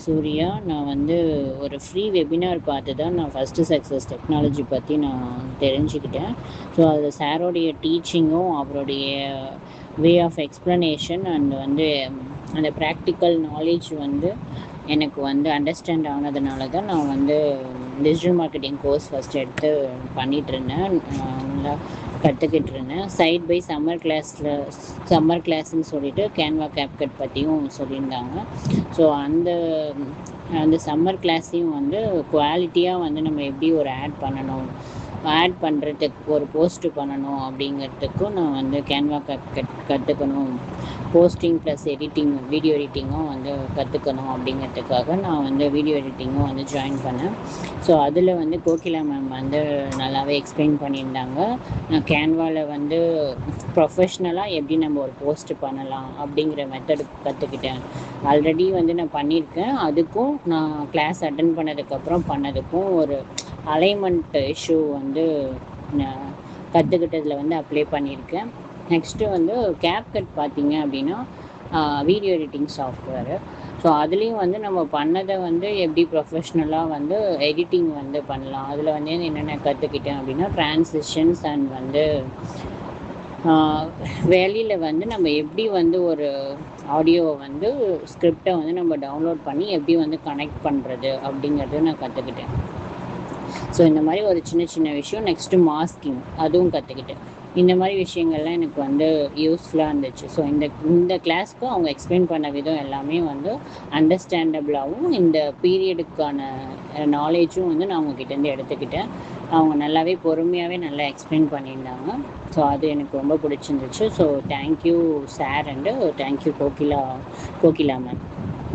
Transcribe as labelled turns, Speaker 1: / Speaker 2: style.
Speaker 1: சூர்யா. நான் வந்து ஒரு ஃப்ரீ வெபினார் பார்த்து தான் நான் ஃபஸ்ட்டு சக்ஸஸ் டெக்னாலஜி பற்றி நான் தெரிஞ்சுக்கிட்டேன். ஸோ அதில் சாரோடைய டீச்சிங்கும் அவருடைய வே ஆஃப் எக்ஸ்ப்ளனேஷன் அண்ட் வந்து அந்த ப்ராக்டிக்கல் நாலேஜ் வந்து எனக்கு வந்து அண்டர்ஸ்டாண்ட் ஆனதுனால தான் நான் வந்து டிஜிட்டல் மார்க்கெட்டிங் கோர்ஸ் ஃபஸ்ட் எடுத்து பண்ணிகிட்ருந்தேன். நல்லா கற்றுக்கிட்டு இருந்தேன். சைட் பை சம்மர் கிளாஸ்ன்னு சொல்லிட்டு கேன்வா கேப்கட் பற்றியும் சொல்லியிருந்தாங்க. ஸோ அந்த அந்த சம்மர் கிளாஸையும் வந்து குவாலிட்டியாக வந்து நம்ம எப்படி ஒரு ஆட் பண்ணுறதுக்கு ஒரு போஸ்ட்டு பண்ணணும் அப்படிங்கிறதுக்கும் நான் வந்து கேன்வா கற்றுக்கணும். போஸ்டிங் ப்ளஸ் வீடியோ எடிட்டிங்கும் வந்து கற்றுக்கணும் அப்படிங்கிறதுக்காக நான் வந்து வீடியோ எடிட்டிங்கும் வந்து ஜாயின் பண்ணேன். ஸோ அதில் வந்து கோகிலா மேம் வந்து நல்லாவே எக்ஸ்பிளைன் பண்ணியிருந்தாங்க. நான் கேன்வாவில் வந்து ப்ரொஃபஷ்னலாக எப்படி நம்ம ஒரு போஸ்ட்டு பண்ணலாம் அப்படிங்கிற மெத்தடு கற்றுக்கிட்டேன். ஆல்ரெடி வந்து நான் பண்ணியிருக்கேன். அதுக்கும் நான் கிளாஸ் அட்டன் பண்ணதுக்கும் ஒரு அலைன்மெண்ட் இஷ்யூ வந்து நான் கற்றுக்கிட்டதில் வந்து அப்ளை பண்ணியிருக்கேன். நெக்ஸ்ட்டு வந்து கேப்கட் பார்த்தீங்க அப்படின்னா வீடியோ எடிட்டிங் சாஃப்ட்வேரு. ஸோ அதுலேயும் வந்து நம்ம பண்ணதை வந்து எப்படி ப்ரொஃபஷ்னலாக வந்து எடிட்டிங் வந்து பண்ணலாம். அதில் வந்து என்னென்ன கற்றுக்கிட்டேன் அப்படின்னா ட்ரான்சிஷன்ஸ் அண்ட் வந்து வெளியில் வந்து நம்ம எப்படி வந்து ஒரு ஆடியோவை வந்து ஸ்கிரிப்டை வந்து நம்ம டவுன்லோட் பண்ணி எப்படி வந்து கனெக்ட் பண்ணுறது அப்படிங்கிறத நான் கற்றுக்கிட்டேன். ஸோ இந்த மாதிரி ஒரு சின்ன சின்ன விஷயம். நெக்ஸ்ட்டு மாஸ்கிங் அதுவும் கற்றுக்கிட்டேன். இந்த மாதிரி விஷயங்கள்லாம் எனக்கு வந்து யூஸ்ஃபுல்லாக இருந்துச்சு. ஸோ இந்த கிளாஸ்க்கு அவங்க எக்ஸ்பிளைன் பண்ண விதம் எல்லாமே வந்து அண்டர்ஸ்டாண்டபிளாகவும் இந்த பீரியடுக்கான நாலேஜும் வந்து நான் அவங்கக்கிட்டேருந்து எடுத்துக்கிட்டேன். அவங்க நல்லாவே பொறுமையாகவே நல்லா எக்ஸ்பிளைன் பண்ணியிருந்தாங்க. ஸோ அது எனக்கு ரொம்ப பிடிச்சிருந்துச்சு. So thank you sir and thank you Kokila ma'am.